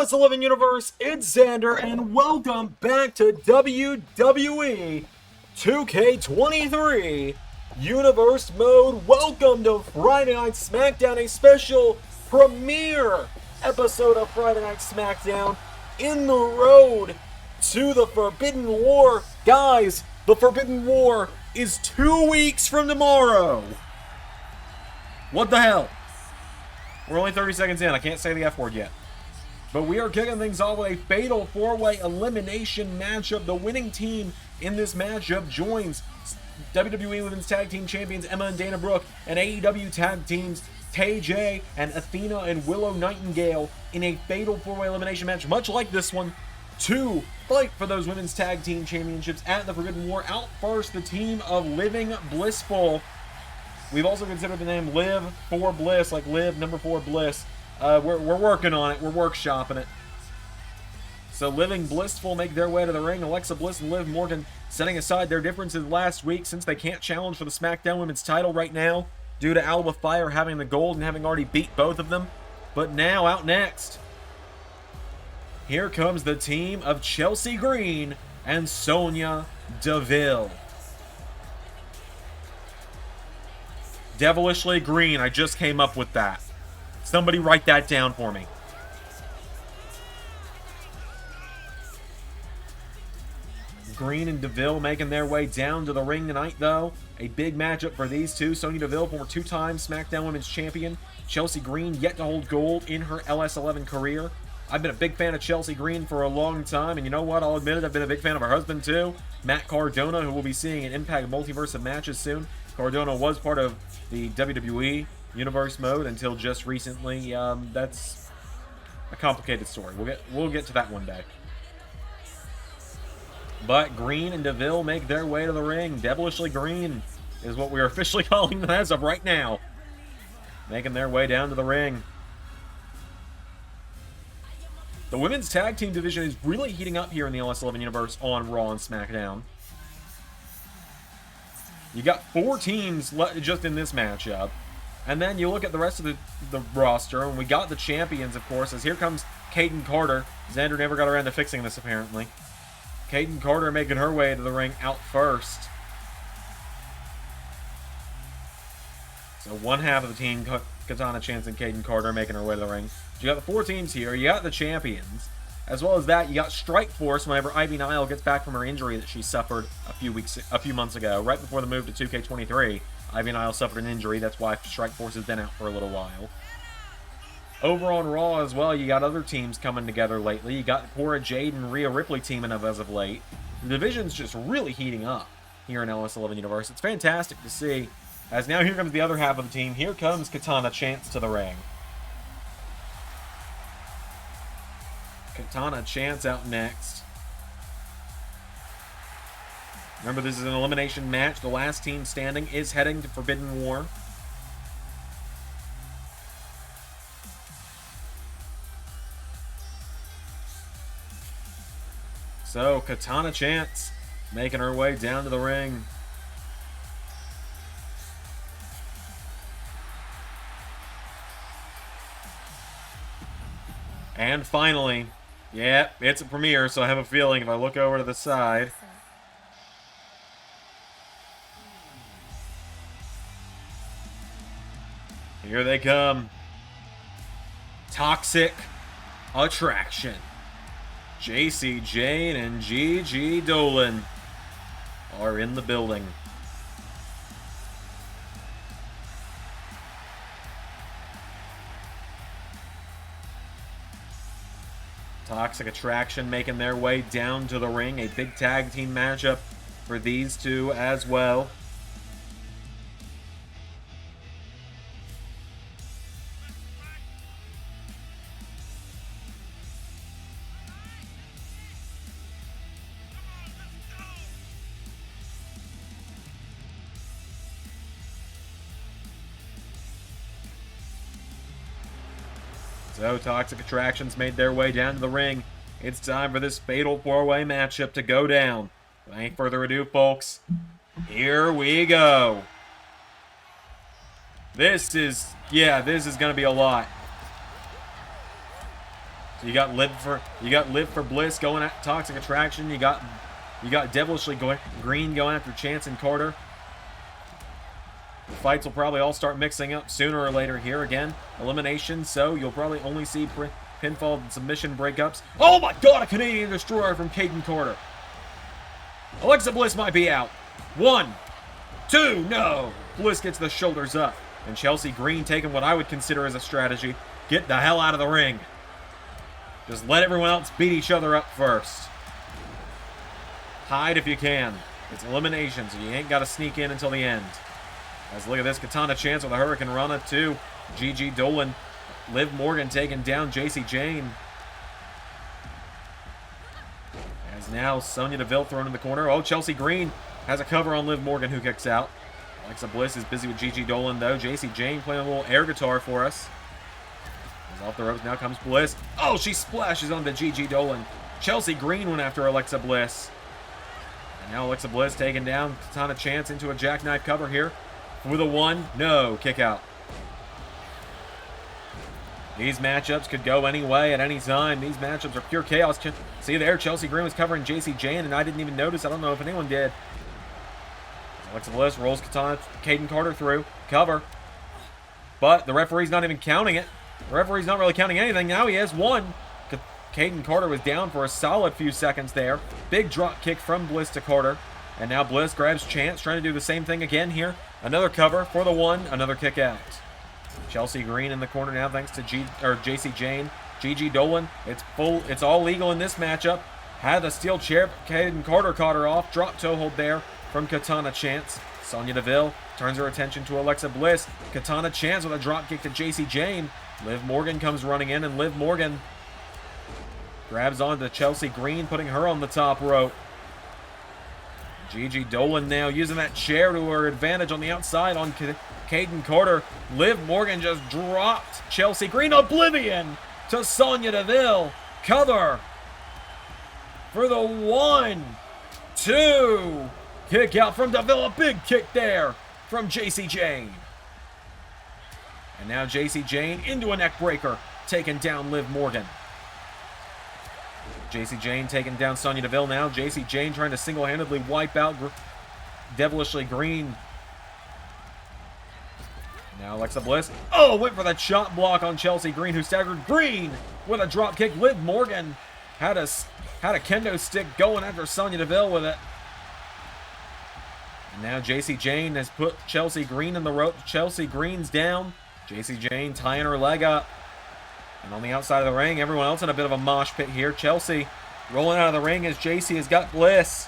LS11 Universe, it's Xander, and welcome back to WWE 2K23 Universe Mode. Welcome to Friday Night Smackdown, a special premiere episode of Friday Night Smackdown in the road to the Forbidden War. Guys, the Forbidden War is 2 weeks from tomorrow. What the hell? We're only 30 seconds in. I can't say the F word yet. But we are kicking things off with a fatal four-way elimination matchup. The winning team in this matchup joins WWE Women's Tag Team Champions Emma and Dana Brooke and AEW Tag Teams TJ and Athena and Willow Nightingale in a fatal four-way elimination match, much like this one, to fight for those Women's Tag Team Championships at the Forbidden War. Out first, the team of Living Blissful. We've also considered the name Live 4 Bliss, like Live number 4 Bliss. We're working on it. We're workshopping it. So Living Blissful make their way to the ring. Alexa Bliss and Liv Morgan setting aside their differences last week since they can't challenge for the Smackdown Women's title right now due to Alba Fyre having the gold and having already beat both of them. But now, out next, here comes the team of Chelsea Green and Sonya Deville. Devilishly Green, I just came up with that. Somebody write that down for me. Green and Deville making their way down to the ring tonight, though. A big matchup for these two. Sonya Deville, former two-time SmackDown Women's Champion. Chelsea Green, yet to hold gold in her LS11 career. I've been a big fan of Chelsea Green for a long time, and you know what? I'll admit it, I've been a big fan of her husband, too. Matt Cardona, who we'll be seeing in Impact Multiverse of Matches soon. Cardona was part of the WWE Universe Mode until just recently. That's a complicated story. We'll get to that one day. But Green and Deville make their way to the ring. Devilishly Green is what we're officially calling them as of right now. Making their way down to the ring. The women's tag team division is really heating up here in the LS11 Universe on Raw and SmackDown. You got 4 teams just in this matchup. And then you look at the rest of the roster, and we got the champions, of course, as here comes Kaden Carter. Xander never got around to fixing this, apparently. Kaden Carter making her way to the ring out first. So one half of the team, Katana Chance and Kaden Carter, making her way to the ring. You got the 4 teams here. You got the champions. As well as that, you got Strike Force whenever Ivy Nile gets back from her injury that she suffered a few months ago, right before the move to 2K23. Ivy Nile suffered an injury. That's why Strike Force has been out for a little while. Over on Raw as well, you got other teams coming together lately. You got Cora Jade and Rhea Ripley teaming up as of late. The division's just really heating up here in LS11 Universe. It's fantastic to see. As now here comes the other half of the team. Here comes Katana Chance to the ring. Katana Chance out next. Remember, this is an elimination match. The last team standing is heading to Forbidden War. So, Katana Chance making her way down to the ring. And finally, yeah, it's a premiere, so I have a feeling if I look over to the side, here they come. Toxic Attraction. JC Jane and Gigi Dolan are in the building. Toxic Attraction making their way down to the ring. A big tag team matchup for these two as well. So, Toxic Attractions made their way down to the ring. It's time for this fatal 4-way matchup to go down. Without further ado, folks, here we go. This is going to be a lot. So you got Liv for Bliss going at Toxic Attraction. You got Devilishly Green going after Chance and Carter. The fights will probably all start mixing up sooner or later here. Again, elimination, so you'll probably only see pinfall and submission breakups. Oh my god, a Canadian Destroyer from Caden Carter. Alexa Bliss might be out. 1, 2, no. Bliss gets the shoulders up. And Chelsea Green taking what I would consider as a strategy. Get the hell out of the ring. Just let everyone else beat each other up first. Hide if you can. It's elimination, so you ain't got to sneak in until the end. As look at this, Katana Chance with a Hurricane Rana to Gigi Dolan. Liv Morgan taking down JC Jane. As now Sonya Deville thrown in the corner. Oh, Chelsea Green has a cover on Liv Morgan, who kicks out. Alexa Bliss is busy with Gigi Dolan, though. JC Jane playing a little air guitar for us. He's off the ropes. Now comes Bliss. Oh, she splashes onto Gigi Dolan. Chelsea Green went after Alexa Bliss. And now Alexa Bliss taking down Katana Chance into a jackknife cover here. With a 1, no, kick out. These matchups could go any way at any time. These matchups are pure chaos. See there, Chelsea Green was covering JC Jane, and I didn't even notice. I don't know if anyone did. Alexa Bliss rolls Caden Carter through. Cover. But the referee's not even counting it. The referee's not really counting anything. Now he has 1. Caden Carter was down for a solid few seconds there. Big drop kick from Bliss to Carter. And now Bliss grabs Chance, trying to do the same thing again here. Another cover for the 1, another kick out. Chelsea Green in the corner now, thanks to JC Jane. Gigi Dolan, it's all legal in this matchup. Had the steel chair, Caden Carter caught her off. Drop toe hold there from Katana Chance. Sonya Deville turns her attention to Alexa Bliss. Katana Chance with a drop kick to JC Jane. Liv Morgan comes running in, and Liv Morgan grabs onto Chelsea Green, putting her on the top rope. Gigi Dolan now using that chair to her advantage on the outside on Caden Carter. Liv Morgan just dropped Chelsea Green. Oblivion to Sonya Deville. Cover for the 1, 2. Kick out from Deville. A big kick there from JC Jane. And now JC Jane into a neck breaker, taking down Liv Morgan. JC Jane taking down Sonya Deville now. JC Jane trying to single-handedly wipe out Devilishly Green. Now Alexa Bliss. Oh, went for the chop block on Chelsea Green, who staggered Green with a drop kick. Liv Morgan had a kendo stick going after Sonya Deville with it. And now JC Jane has put Chelsea Green in the rope. Chelsea Green's down. JC Jane tying her leg up. And on the outside of the ring, everyone else in a bit of a mosh pit here. Chelsea rolling out of the ring as JC has got Bliss.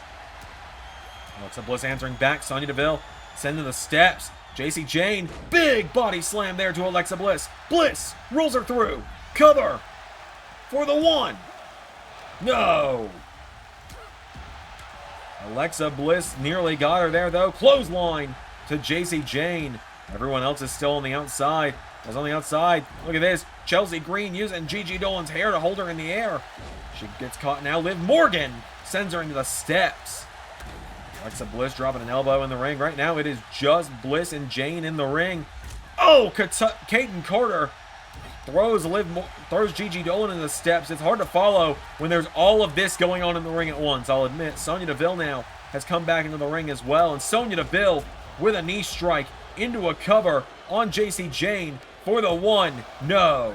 Alexa Bliss answering back. Sonya Deville sending the steps. JC Jane, big body slam there to Alexa Bliss. Bliss rolls her through. Cover for the 1. No. Alexa Bliss nearly got her there, though. Clothesline to JC Jane. Everyone else is still on the outside. Was on the outside. Look at this. Chelsea Green using Gigi Dolan's hair to hold her in the air. She gets caught now. Liv Morgan sends her into the steps. Alexa Bliss dropping an elbow in the ring. Right now it is just Bliss and Jane in the ring. Oh, Caden Carter throws Gigi Dolan into the steps. It's hard to follow when there's all of this going on in the ring at once, I'll admit. Sonya Deville now has come back into the ring as well. And Sonya Deville with a knee strike into a cover on JC Jane for the 1. No.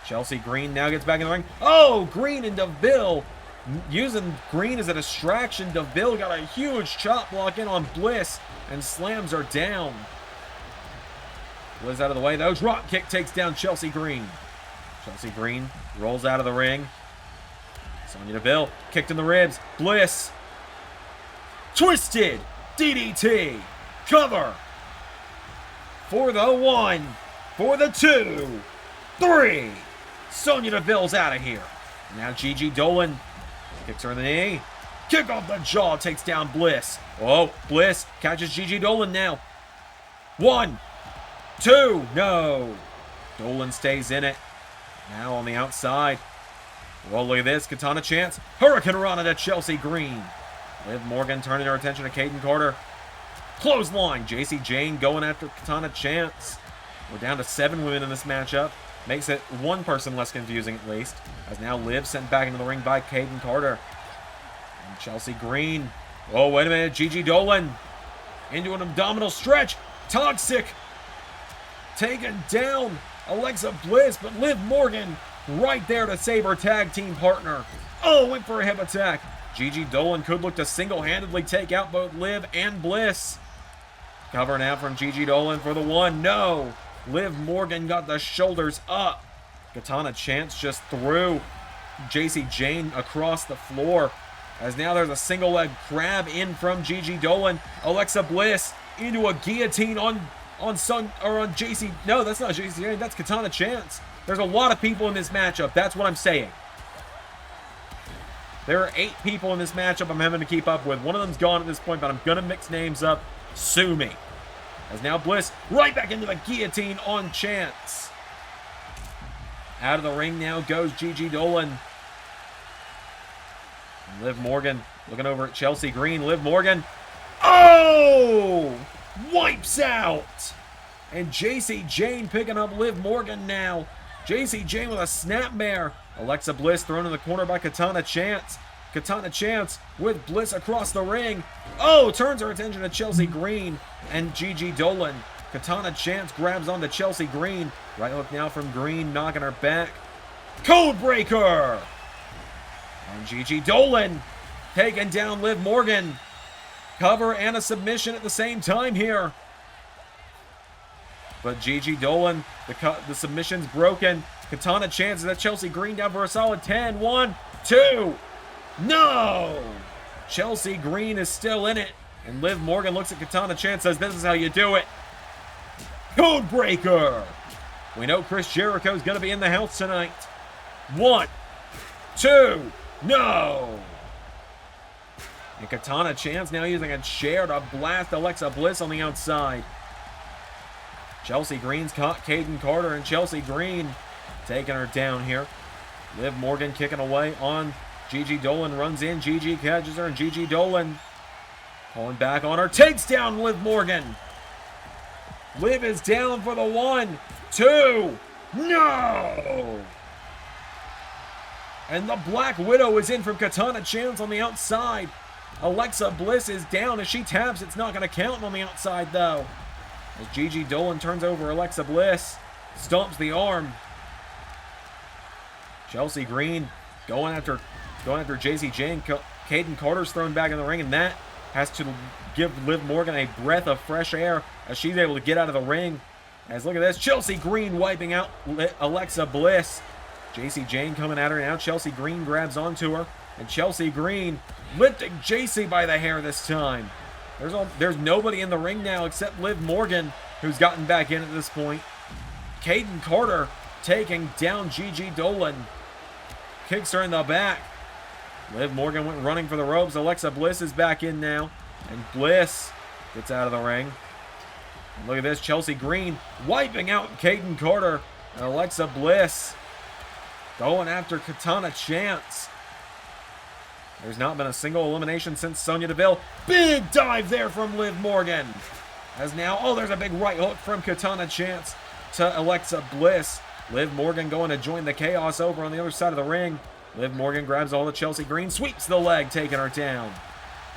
Chelsea Green now gets back in the ring. Oh, Green and Deville using Green as a distraction. Deville got a huge chop block in on Bliss and slams her down. Bliss out of the way, though. Drop kick takes down Chelsea Green. Chelsea Green rolls out of the ring. Sonya Deville kicked in the ribs. Bliss. Twisted DDT. Cover for the 1, for the 2, 3. Sonya Deville's out of here. Now Gigi Dolan kicks her in the knee. Kick off the jaw, takes down Bliss. Oh, Bliss catches Gigi Dolan now. 1, 2, no. Dolan stays in it. Now on the outside. Well, look at this. Katana Chance. Hurricane Rana to Chelsea Green. Liv Morgan turning her attention to Caden Carter. Clothesline. JC Jane going after Katana Chance. We're down to 7 women in this matchup. Makes it one person less confusing at least. As now Liv sent back into the ring by Caden Carter. And Chelsea Green. Oh, wait a minute. Gigi Dolan into an abdominal stretch. Toxic. Taken down. Alexa Bliss, but Liv Morgan right there to save her tag team partner. Oh, went for a hip attack. Gigi Dolan could look to single-handedly take out both Liv and Bliss. Cover now from Gigi Dolan for the one. No. Liv Morgan got the shoulders up. Katana Chance just threw JC Jane across the floor. As now there's a single leg grab in from Gigi Dolan. Alexa Bliss into a guillotine on JC. No, that's not JC Jane. That's Katana Chance. There's a lot of people in this matchup. That's what I'm saying. There are 8 people in this matchup I'm having to keep up with. One of them's gone at this point, but I'm going to mix names up. Sue me. As now Bliss right back into the guillotine on Chance. Out of the ring now goes Gigi Dolan. Liv Morgan looking over at Chelsea Green. Liv Morgan. Oh! Wipes out. And JC Jane picking up Liv Morgan now. JC Jane with a snapmare. Alexa Bliss thrown in the corner by Katana Chance. Katana Chance with Bliss across the ring. Oh, turns her attention to Chelsea Green and Gigi Dolan. Katana Chance grabs onto Chelsea Green. Right hook now from Green, knocking her back. Codebreaker! And Gigi Dolan taking down Liv Morgan. Cover and a submission at the same time here. But Gigi Dolan, the submission's broken. Katana Chance is at Chelsea Green down for a solid 10. 1, 2. No! Chelsea Green is still in it. And Liv Morgan looks at Katana Chance, says, this is how you do it. Codebreaker! We know Chris Jericho is going to be in the house tonight. 1, 2. No! And Katana Chance now using a chair to blast Alexa Bliss on the outside. Chelsea Green's caught Caden Carter, and Chelsea Green taking her down here. Liv Morgan kicking away on Gigi Dolan, runs in. Gigi catches her, and Gigi Dolan pulling back on her. Takes down Liv Morgan. Liv is down for the 1, 2. No! And the Black Widow is in from Katana Chance on the outside. Alexa Bliss is down. As she taps, it's not going to count on the outside, though. As Gigi Dolan turns over Alexa Bliss, stomps the arm. Chelsea Green going after JC Jane. Caden Carter's thrown back in the ring, and that has to give Liv Morgan a breath of fresh air as she's able to get out of the ring. As look at this, Chelsea Green wiping out Alexa Bliss. JC Jane coming at her now. Chelsea Green grabs onto her, and Chelsea Green lifting JC by the hair this time. There's nobody in the ring now except Liv Morgan, who's gotten back in at this point. Caden Carter taking down Gigi Dolan. Kicks her in the back. Liv Morgan went running for the ropes. Alexa Bliss is back in now. And Bliss gets out of the ring. And look at this. Chelsea Green wiping out Caden Carter. And Alexa Bliss going after Katana Chance. There's not been a single elimination since Sonya Deville. Big dive there from Liv Morgan. As now, oh, there's a big right hook from Katana Chance to Alexa Bliss. Liv Morgan going to join the chaos over on the other side of the ring. Liv Morgan grabs all of Chelsea Green, sweeps the leg, taking her down.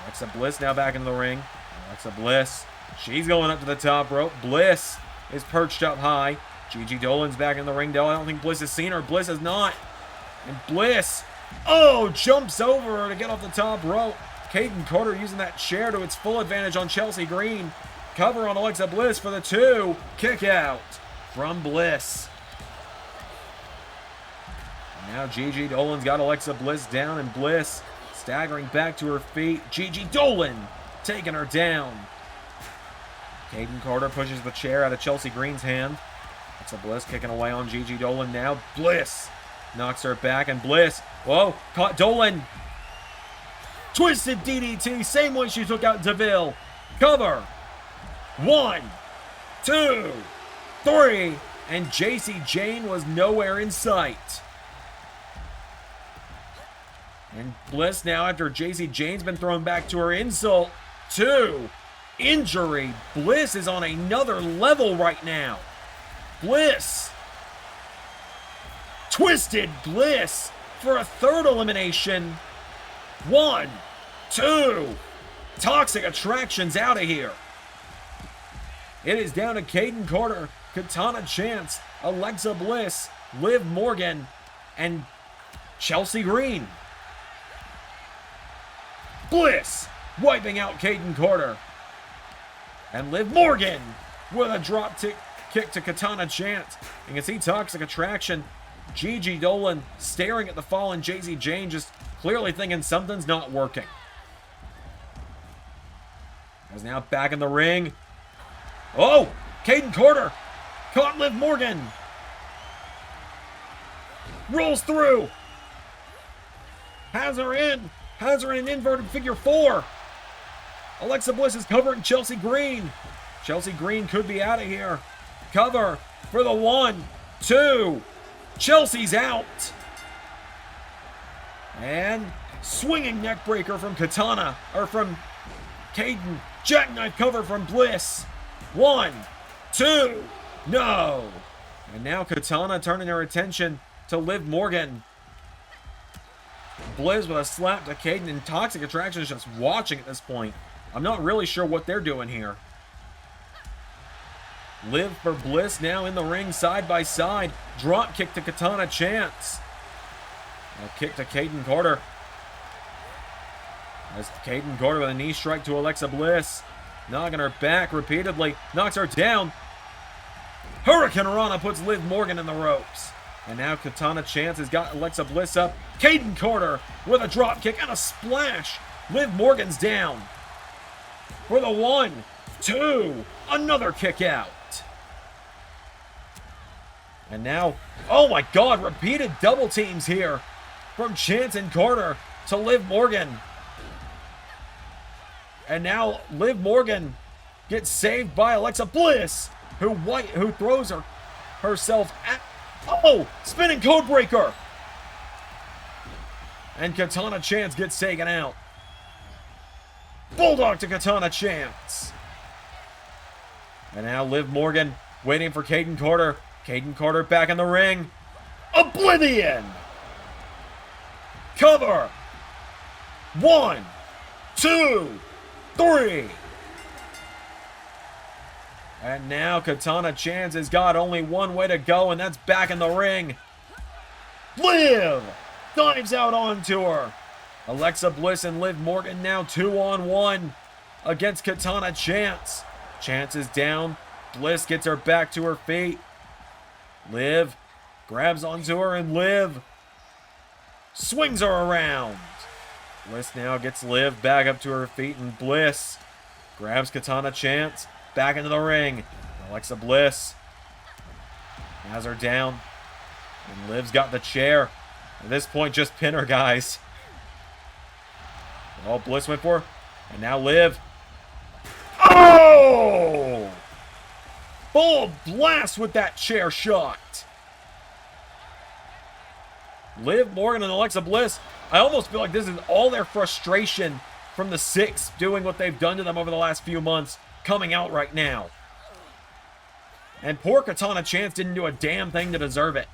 Alexa Bliss now back into the ring. Alexa Bliss, she's going up to the top rope. Bliss is perched up high. Gigi Dolan's back in the ring. I don't think Bliss has seen her. Bliss has not. And Bliss, oh, jumps over her to get off the top rope. Caden Carter using that chair to its full advantage on Chelsea Green. Cover on Alexa Bliss for the 2. Kick out from Bliss. Now Gigi Dolan's got Alexa Bliss down, and Bliss staggering back to her feet. Gigi Dolan taking her down. Caden Carter pushes the chair out of Chelsea Green's hand. Alexa Bliss kicking away on Gigi Dolan now. Bliss knocks her back, and Bliss, whoa, caught Dolan. Twisted DDT, same one she took out Deville. Cover. 1, 2, 3, and JC Jane was nowhere in sight. And Bliss now, after JC Jane's been thrown back to her insult, 2, injury. Bliss is on another level right now. Bliss Twisted Bliss for a third elimination. 1, 2. Toxic Attraction's out of here. It is down to Caden Carter, Katana Chance, Alexa Bliss, Liv Morgan, and Chelsea Green. Bliss wiping out Caden Carter. And Liv Morgan with a drop kick to Katana Chance. You can see Toxic Attraction, Gigi Dolan staring at the fallen JZ Jane, just clearly thinking something's not working. Is now back in the ring. Oh! Caden Carter caught Liv Morgan. Rolls through. Has her in an inverted figure 4. Alexa Bliss is covering Chelsea Green. Chelsea Green could be out of here. Cover for the 1, 2. Chelsea's out. And swinging neckbreaker from Katana, or from Caden. Jackknife cover from Bliss. 1, 2. No. And now Katana turning her attention to Liv Morgan. Bliss with a slap to Caden, and Toxic Attraction is just watching at this point. I'm not really sure what they're doing here. Liv for Bliss now in the ring side by side. Drop kick to Katana Chance. A kick to Caden Carter. As Caden Carter with a knee strike to Alexa Bliss. Knocking her back repeatedly. Knocks her down. Hurricane Rana puts Liv Morgan in the ropes. And now Katana Chance has got Alexa Bliss up. Caden Carter with a drop kick and a splash. Liv Morgan's down. For the 1, 2. Another kick out. And now, oh my God, repeated double teams here. From Chance and Carter to Liv Morgan. And now Liv Morgan gets saved by Alexa Bliss, who throws herself at... Oh! Spinning Codebreaker! And Katana Chance gets taken out. Bulldog to Katana Chance. And now Liv Morgan waiting for Caden Carter. Caden Carter back in the ring. Oblivion! Cover! 1, 2, 3. And now Katana Chance has got only one way to go, and that's back in the ring. Liv dives out onto her. Alexa Bliss and Liv Morgan now 2-on-1 against Katana Chance. Chance is down. Bliss gets her back to her feet. Liv grabs onto her, and Liv swings her around. Bliss now gets Liv back up to her feet, and Bliss grabs Katana Chance back into the ring. Alexa Bliss has her down, and Liv's got the chair. At this point, just pin her, guys. Oh, Bliss went for her, and now Liv. Oh! Full blast with that chair shot. Liv Morgan and Alexa Bliss, I almost feel like this is all their frustration from the 6 doing what they've done to them over the last few months coming out right now. And poor Katana Chance didn't do a damn thing to deserve it.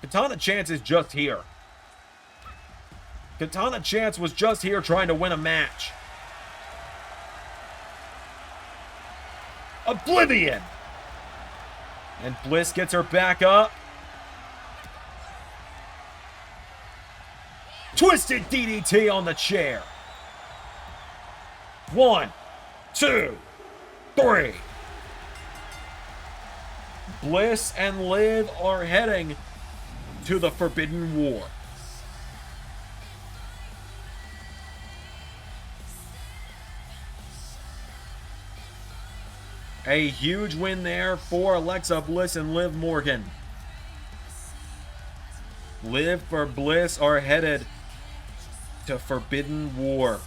Katana Chance is just here. Katana Chance was just here trying to win a match. Oblivion! And Bliss gets her back up. Twisted DDT on the chair. 1, 2, 3. Bliss and Liv are heading to the Forbidden War. A huge win there for Alexa Bliss and Liv Morgan. Liv for Bliss are headed to Forbidden War.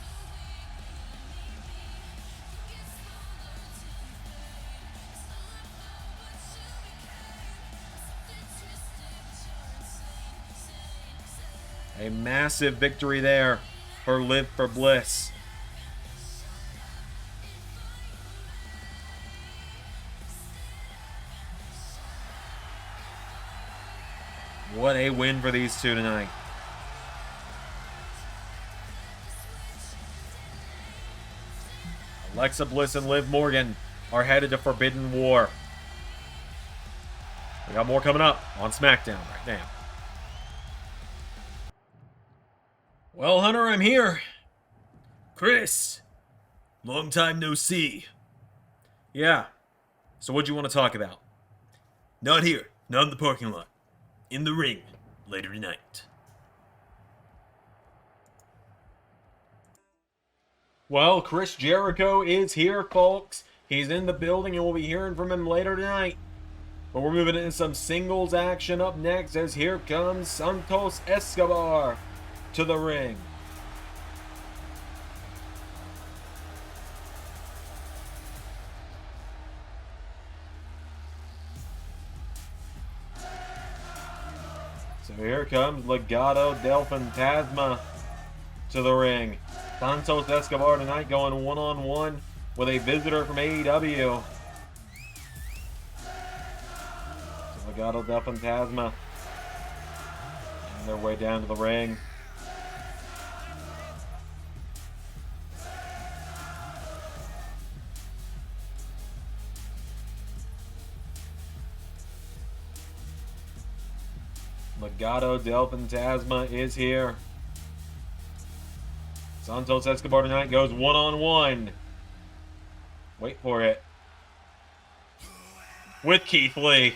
A massive victory there for Liv for Bliss. What a win for these two tonight. Alexa Bliss and Liv Morgan are headed to Forbidden War. We got more coming up on SmackDown right now. Well, Hunter, I'm here. Chris, long time no see. Yeah. So what'd you want to talk about? Not here, not in the parking lot. In the ring, later tonight. Well, Chris Jericho is here, folks. He's in the building, and we'll be hearing from him later tonight. But we're moving into some singles action up next, as here comes Santos Escobar to the ring. So here comes Legado del Fantasma to the ring. Santos Escobar tonight going one-on-one with a visitor from AEW. So Legado del Fantasma on their way down to the ring. Legado del Fantasma is here. Santos Escobar tonight goes one-on-one. Wait for it. With Keith Lee.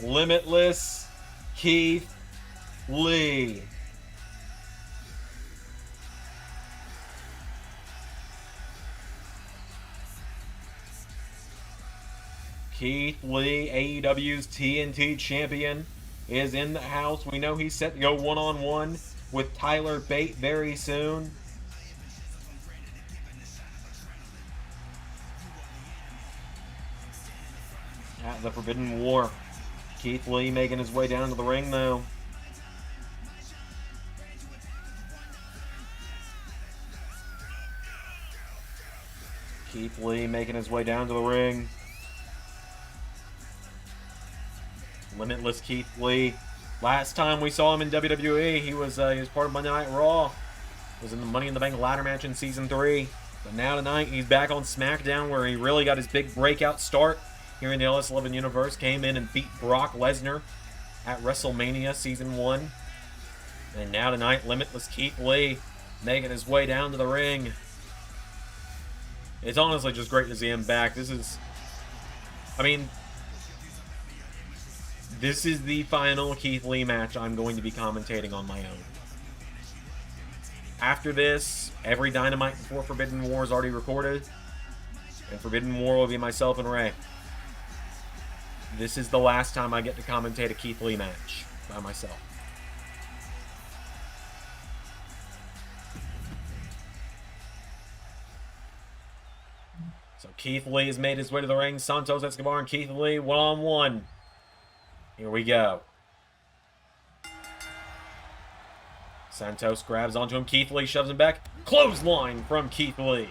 Limitless Keith Lee. Keith Lee, AEW's TNT champion, is in the house. We know he's set to go one-on-one with Tyler Bate very soon. At the Forbidden War. Keith Lee making his way down to the ring now. Keith Lee making his way down to the ring. Limitless Keith Lee. Last time we saw him in WWE, he was part of Monday Night Raw. Was in the Money in the Bank ladder match in Season 3. But now tonight, he's back on SmackDown, where he really got his big breakout start here in the LS11 universe. Came in and beat Brock Lesnar at WrestleMania Season 1. And now tonight, Limitless Keith Lee making his way down to the ring. It's honestly just great to see him back. This is the final Keith Lee match I'm going to be commentating on my own. After this, every Dynamite before Forbidden War is already recorded. And Forbidden War will be myself and Ray. This is the last time I get to commentate a Keith Lee match by myself. So Keith Lee has made his way to the ring. Santos Escobar and Keith Lee one-on-one. Here we go. Santos grabs onto him. Keith Lee shoves him back. Clothesline from Keith Lee.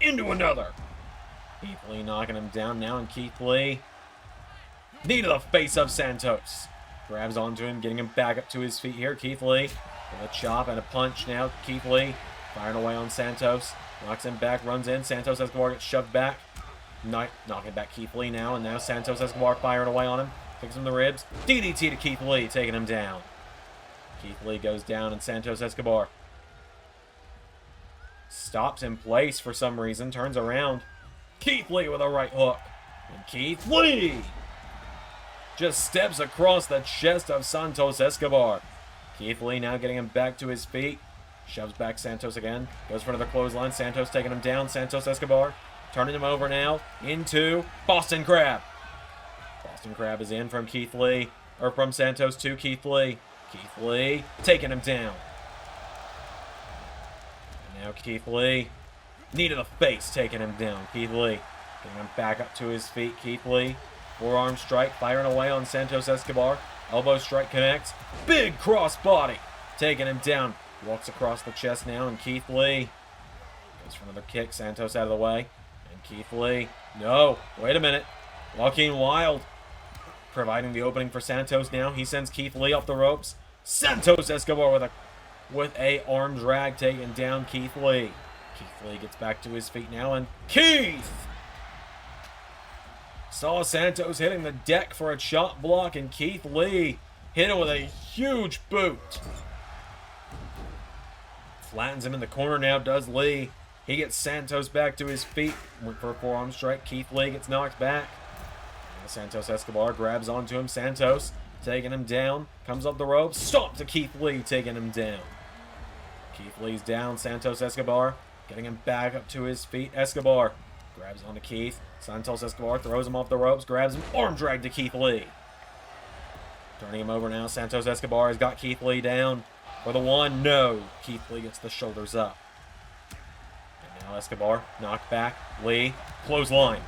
Into another. Keith Lee knocking him down now, and Keith Lee. Knee to the face of Santos. Grabs onto him, getting him back up to his feet here. Keith Lee with a chop and a punch now. Keith Lee firing away on Santos. Knocks him back, runs in. Santos Escobar gets shoved back. Knocking back Keith Lee now, and now Santos Escobar firing away on him. Picks him the ribs. DDT to Keith Lee, taking him down. Keith Lee goes down, and Santos Escobar stops in place for some reason, turns around. Keith Lee with a right hook. And Keith Lee just steps across the chest of Santos Escobar. Keith Lee now getting him back to his feet. Shoves back Santos again. Goes for another clothesline. Santos taking him down. Santos Escobar turning him over now into Boston Crab. Boston Crab is in from Keith Lee, or from Santos to Keith Lee. Keith Lee taking him down. And now Keith Lee, knee to the face, taking him down. Keith Lee getting him back up to his feet. Keith Lee, forearm strike, firing away on Santos Escobar. Elbow strike connects. Big cross body, taking him down. Walks across the chest now, and Keith Lee Goes for another kick. Santos out of the way. And Keith Lee. No. Wait a minute. Joaquin Wilde providing the opening for Santos now. He sends Keith Lee off the ropes. Santos Escobar with a arm drag taking down Keith Lee. Keith Lee gets back to his feet now, and Keith saw Santos hitting the deck for a chop block, and Keith Lee hit him with a huge boot. Flattens him in the corner now, does Lee. He gets Santos back to his feet. Went for a forearm strike. Keith Lee gets knocked back. Santos Escobar grabs onto him. Santos taking him down. Comes up the ropes. Stomp to Keith Lee, taking him down. Keith Lee's down. Santos Escobar getting him back up to his feet. Escobar grabs onto Keith. Santos Escobar throws him off the ropes. Grabs him. Arm drag to Keith Lee. Turning him over now. Santos Escobar has got Keith Lee down. For the one, no. Keith Lee gets the shoulders up. And now Escobar, knocked back. Lee, clothesline.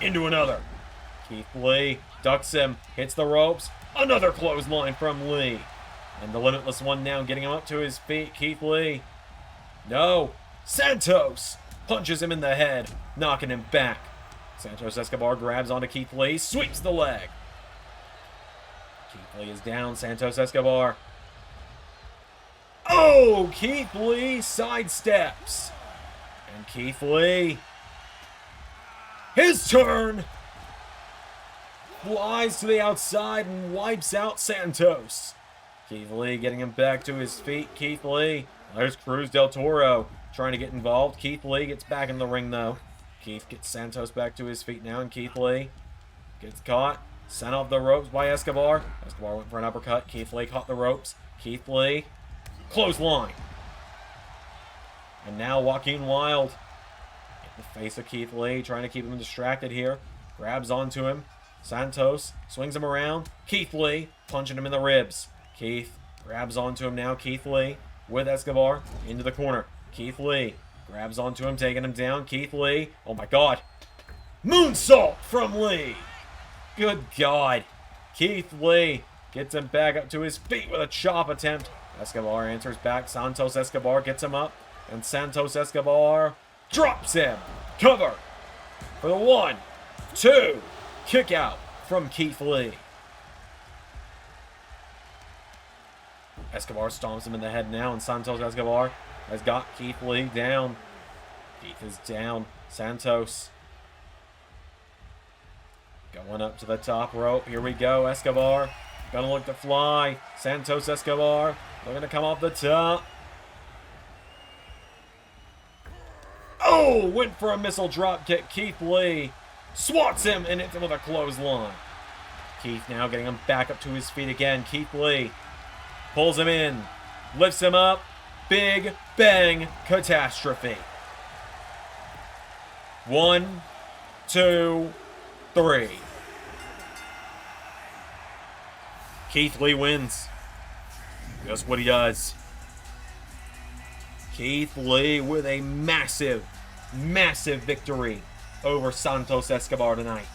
Into another. Keith Lee ducks him, hits the ropes. Another clothesline from Lee. And the Limitless One now getting him up to his feet. Keith Lee. No. Santos punches him in the head, knocking him back. Santos Escobar grabs onto Keith Lee, sweeps the leg. Keith Lee is down. Santos Escobar. Oh, Keith Lee sidesteps. And Keith Lee, his turn, flies to the outside and wipes out Santos. Keith Lee getting him back to his feet. Keith Lee. There's Cruz del Toro trying to get involved. Keith Lee gets back in the ring, though. Keith gets Santos back to his feet now, and Keith Lee gets caught. Sent off the ropes by Escobar. Escobar went for an uppercut. Keith Lee caught the ropes. Keith Lee. Clothesline. And now Joaquin Wilde in the face of Keith Lee, trying to keep him distracted here. Grabs onto him. Santos swings him around. Keith Lee punching him in the ribs. Keith grabs onto him now. Keith Lee with Escobar into the corner. Keith Lee grabs onto him, taking him down. Keith Lee. Oh my God. Moonsault from Lee. Good God. Keith Lee gets him back up to his feet with a chop attempt. Escobar answers back. Santos Escobar gets him up. And Santos Escobar drops him. Cover for the 1, 2. Kick out from Keith Lee. Escobar stomps him in the head now, and Santos Escobar has got Keith Lee down. Keith is down. Santos going up to the top rope. Here we go. Escobar gonna look to fly. Santos Escobar looking to come off the top. Oh, went for a missile drop kick. Keith Lee swats him and hits him with a clothesline. Keith now getting him back up to his feet again. Keith Lee pulls him in, lifts him up. Big Bang Catastrophe. 1, 2, 3. Keith Lee wins. Just what he does. Keith Lee with a massive, massive victory over Santos Escobar tonight.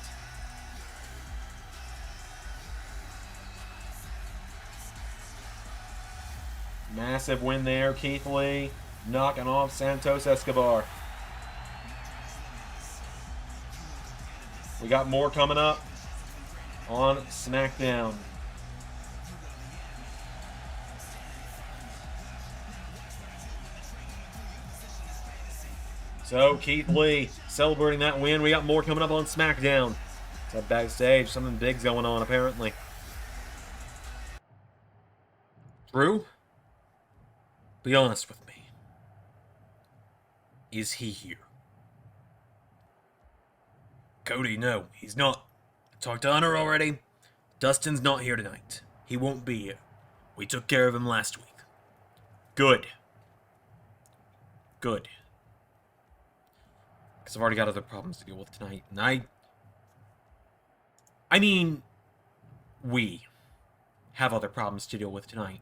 Massive win there. Keith Lee knocking off Santos Escobar. We got more coming up on Smackdown. So, Keith Lee celebrating that win. We got more coming up on Smackdown. It's up backstage. Something big's going on, apparently. Drew, be honest with me. Is he here? Cody, no, he's not. I talked to Hunter already. Dustin's not here tonight. He won't be here. We took care of him last week. Good. Good. Because I've already got other problems to deal with tonight. And I mean, we have other problems to deal with tonight.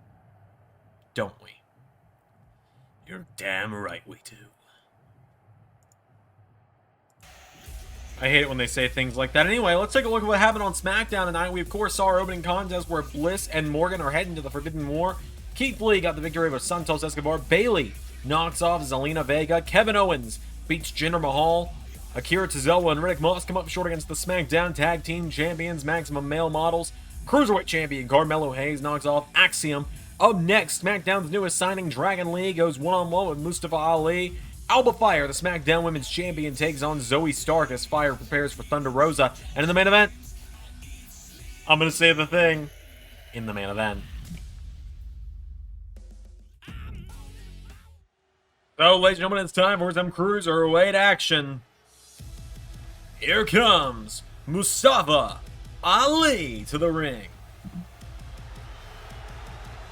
Don't we? You're damn right we do. I hate it when they say things like that. Anyway, let's take a look at what happened on SmackDown tonight. We, of course, saw our opening contest where Bliss and Morgan are heading to the Forbidden War. Keith Lee got the victory over Santos Escobar. Bayley knocks off Zelina Vega. Kevin Owens beats Jinder Mahal. Akira Tozawa and Riddick Moss come up short against the SmackDown Tag Team Champions, Maximum Male Models. Cruiserweight Champion Carmelo Hayes knocks off Axiom. Up next, SmackDown's newest signing, Dragon Lee, goes one-on-one with Mustafa Ali. Alba Fyre, the SmackDown Women's Champion, takes on Zoe Stark as Fire prepares for Thunder Rosa. And in the main event, I'm going to say the thing, in the main event. So, ladies and gentlemen, it's time for some Cruiserweight action. Here comes Mustafa Ali to the ring.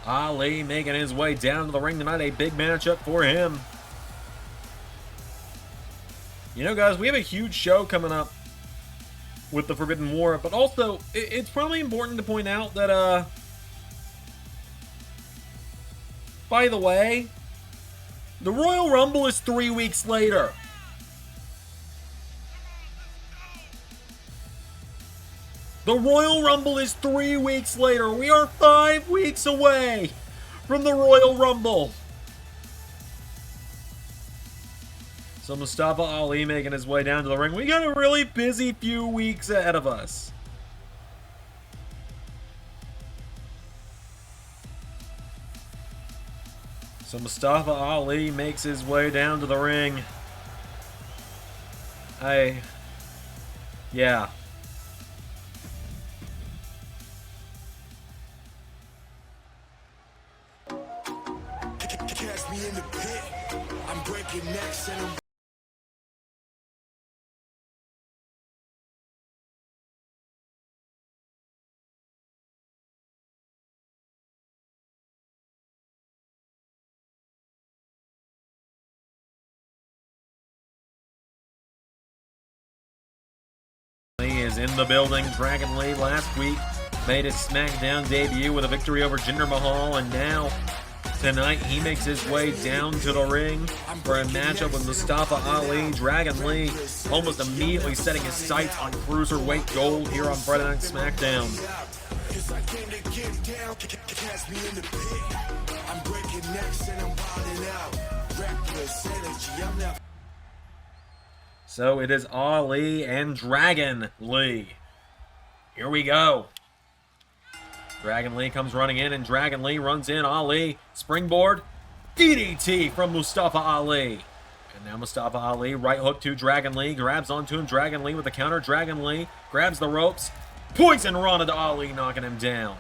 Ali making his way down to the ring tonight, a big matchup for him. You know, guys, we have a huge show coming up with the Forbidden War, but also, it's probably important to point out that, by the way, the Royal Rumble is 3 weeks later. The Royal Rumble is 3 weeks later. We are 5 weeks away from the Royal Rumble. So Mustafa Ali making his way down to the ring. We got a really busy few weeks ahead of us. So Mustafa Ali makes his way down to the ring. Yeah. Catch me in the pit. I'm breaking necks and I'm Lee is in the building. Dragon Lee last week made his SmackDown debut with a victory over Jinder Mahal, and now tonight he makes his way down to the ring for a matchup with Mustafa Ali. Dragon Lee almost immediately setting his sights on Cruiserweight gold here on Friday Night SmackDown. catch me in the pit. I'm breaking necks and I'm wilding out. Reckless energy, I'm not. So it is Ali and Dragon Lee. Here we go. Dragon Lee comes running in, and Dragon Lee runs in. Ali, springboard, DDT from Mustafa Ali. And now Mustafa Ali, right hook to Dragon Lee, grabs onto him. Dragon Lee with a counter. Dragon Lee grabs the ropes. Poison Rana to Ali, knocking him down.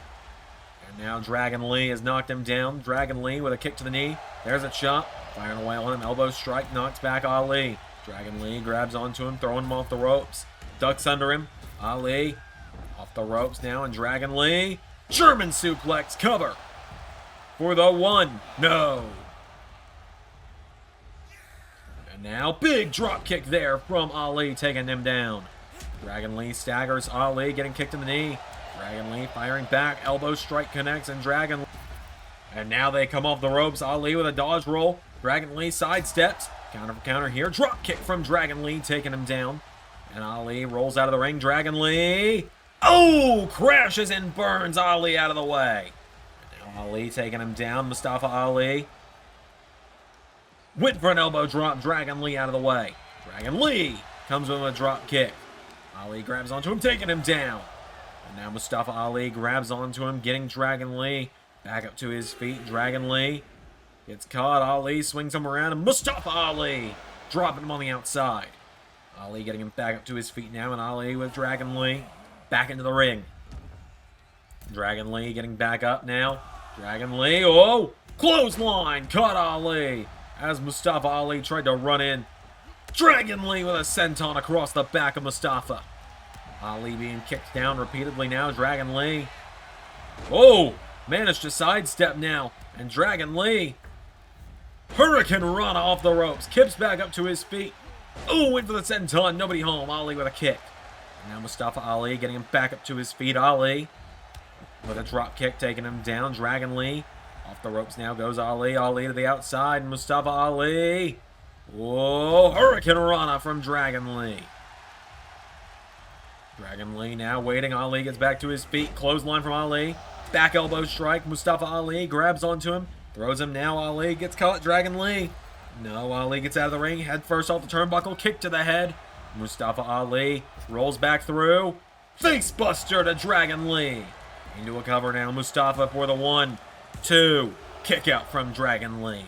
And now Dragon Lee has knocked him down. Dragon Lee with a kick to the knee. There's a chop. Firing away on him. Elbow strike, knocks back Ali. Dragon Lee grabs onto him, throwing him off the ropes. Ducks under him. Ali off the ropes now, and Dragon Lee. German suplex cover for the one. No. And now big drop kick there from Ali, taking him down. Dragon Lee staggers Ali, getting kicked in the knee. Dragon Lee firing back. Elbow strike connects, and Dragon Lee. And now they come off the ropes. Ali with a dodge roll. Dragon Lee sidesteps. Counter for counter here. Drop kick from Dragon Lee, taking him down. And Ali rolls out of the ring. Dragon Lee. Oh! Crashes and burns Ali out of the way. And now Ali taking him down. Mustafa Ali. Went for an elbow drop. Dragon Lee out of the way. Dragon Lee comes with a drop kick. Ali grabs onto him, taking him down. And now Mustafa Ali grabs onto him, getting Dragon Lee back up to his feet. Dragon Lee gets caught. Ali swings him around, and Mustafa Ali dropping him on the outside. Ali getting him back up to his feet now, and Ali with Dragon Lee back into the ring. Dragon Lee getting back up now. Dragon Lee, oh! Clothesline! Caught Ali as Mustafa Ali tried to run in. Dragon Lee with a senton across the back of Mustafa. Ali being kicked down repeatedly now. Dragon Lee. Oh! Managed to sidestep now. And Dragon Lee. Hurricane Rana off the ropes. Kips back up to his feet. Oh, went for the senton. Nobody home. Ali with a kick. And now Mustafa Ali getting him back up to his feet. Ali with a drop kick taking him down. Dragon Lee. Off the ropes now goes Ali. Ali to the outside. Mustafa Ali. Whoa. Hurricane Rana from Dragon Lee. Dragon Lee now waiting. Ali gets back to his feet. Clothesline from Ali. Back elbow strike. Mustafa Ali grabs onto him. Throws him now. Ali gets caught. Dragon Lee No, Ali gets out of the ring, head first off the turnbuckle, kick to the head. Mustafa Ali rolls back through. Face buster to Dragon Lee. Into a cover now, Mustafa for the 1, 2. Kick out from Dragon Lee.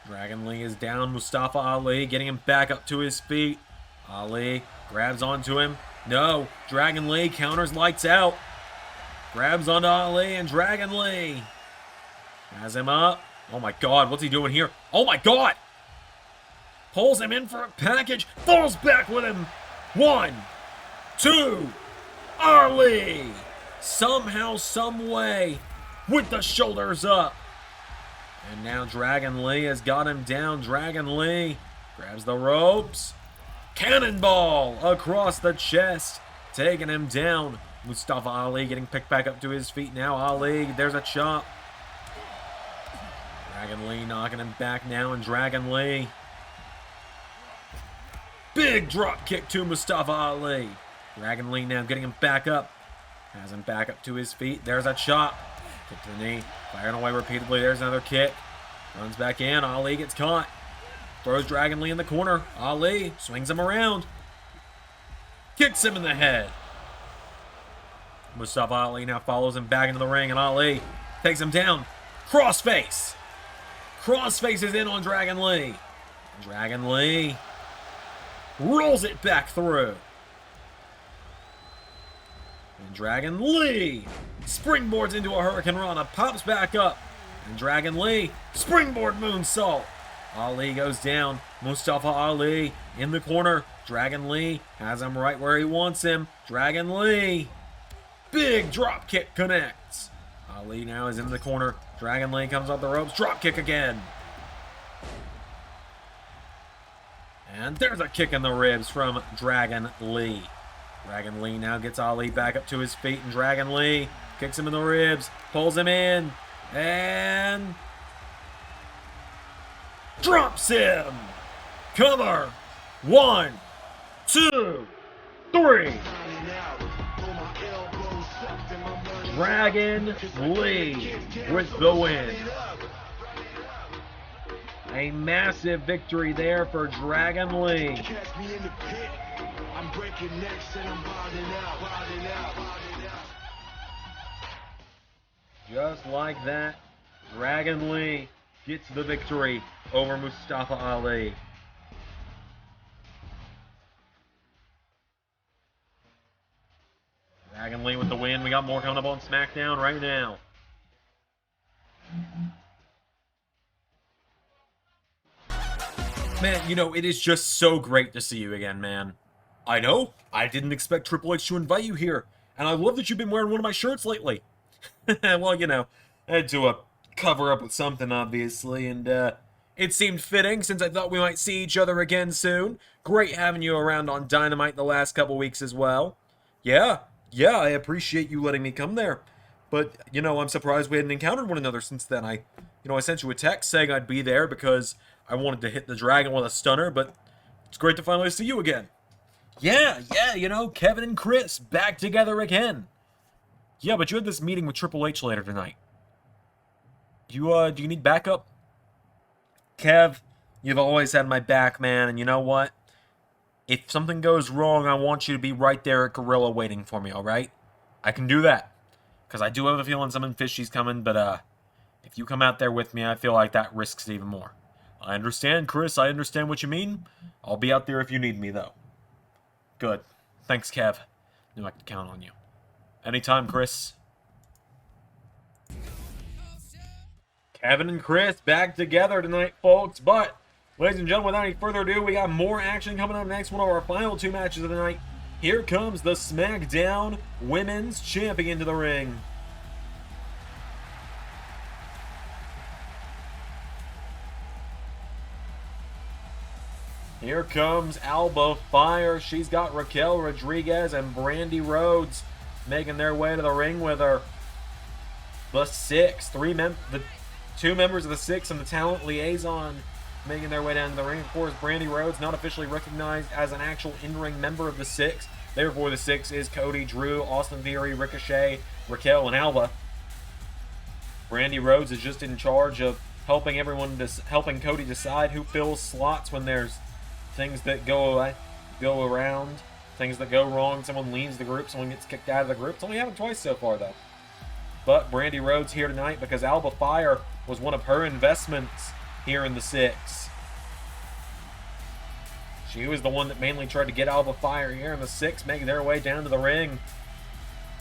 Dragon Lee is down. Mustafa Ali getting him back up to his feet. Ali grabs onto him. No, Dragon Lee counters, lights out. Grabs onto Ali, and Dragon Lee has him up. Oh my god, what's he doing here? Oh my god! Pulls him in for a package, falls back with him. 1, 2, Ali! Somehow, some way, with the shoulders up. And now Dragon Lee has got him down. Dragon Lee grabs the ropes. Cannonball across the chest, taking him down. Mustafa Ali getting picked back up to his feet now. Ali, there's a chop. Dragon Lee knocking him back now, and Dragon Lee. Big drop kick to Mustafa Ali. Dragon Lee now getting him back up. Has him back up to his feet. There's a chop. Kick to the knee. Firing away repeatedly. There's another kick. Runs back in. Ali gets caught. Throws Dragon Lee in the corner. Ali swings him around. Kicks him in the head. Mustafa Ali now follows him back into the ring, and Ali takes him down. Crossface. Crossface is in on Dragon Lee. Dragon Lee rolls it back through. And Dragon Lee springboards into a Hurricane Rana, pops back up. And Dragon Lee, springboard moonsault. Ali goes down. Mustafa Ali in the corner. Dragon Lee has him right where he wants him. Dragon Lee, big drop kick connects. Ali now is in the corner. Dragon Lee comes off the ropes. Drop kick again. And there's a kick in the ribs from Dragon Lee. Dragon Lee now gets Ali back up to his feet, and Dragon Lee kicks him in the ribs, pulls him in, and drops him. Cover. 1, 2, 3. Dragon Lee with the win. A massive victory there for Dragon Lee. Catch me in the pit. I'm breaking necks and I'm wilding out. Just like that, Dragon Lee gets the victory over Mustafa Ali. Dragon Lee with the win. We got more coming up on Smackdown right now. Man, you know, it is just so great to see you again, man. I know, I didn't expect Triple H to invite you here, and I love that you've been wearing one of my shirts lately. Well, you know, I had to cover up with something, obviously, and it seemed fitting since I thought we might see each other again soon. Great having you around on Dynamite the last couple weeks as well. Yeah, I appreciate you letting me come there. But, you know, I'm surprised we hadn't encountered one another since then. I sent you a text saying I'd be there because I wanted to hit the dragon with a stunner, but it's great to finally see you again. Yeah, you know, Kevin and Chris back together again. Yeah, but you had this meeting with Triple H later tonight. Do you need backup? Kev, you've always had my back, man, and you know what? If something goes wrong, I want you to be right there at Gorilla waiting for me, alright? I can do that. Because I do have a feeling something fishy's coming, but if you come out there with me, I feel like that risks it even more. I understand, Chris. I understand what you mean. I'll be out there if you need me, though. Good. Thanks, Kev. Knew I could count on you. Anytime, Chris. Kevin and Chris back together tonight, folks. But, ladies and gentlemen, without any further ado, we got more action coming up next. One of our final 2 matches of the night. Here comes the Smackdown Women's Champion to the ring. Here comes Alba Fyre. She's got Raquel Rodriguez and Brandy Rhodes making their way to the ring with her. The 2 members of the 6 and the talent liaison making their way down to the ring. Of course, Brandy Rhodes not officially recognized as an actual in-ring member of the 6. Therefore, the 6 is Cody, Drew, Austin Theory, Ricochet, Raquel, and Alba. Brandy Rhodes is just in charge of helping Cody decide who fills slots when there's things that go around, things that go wrong. Someone leaves the group, someone gets kicked out of the group. It's only happened twice so far, though. But Brandy Rhodes here tonight because Alba Fyre was one of her investments here in the 6. She was the one that mainly tried to get Alba Fyre here in the 6, making their way down to the ring.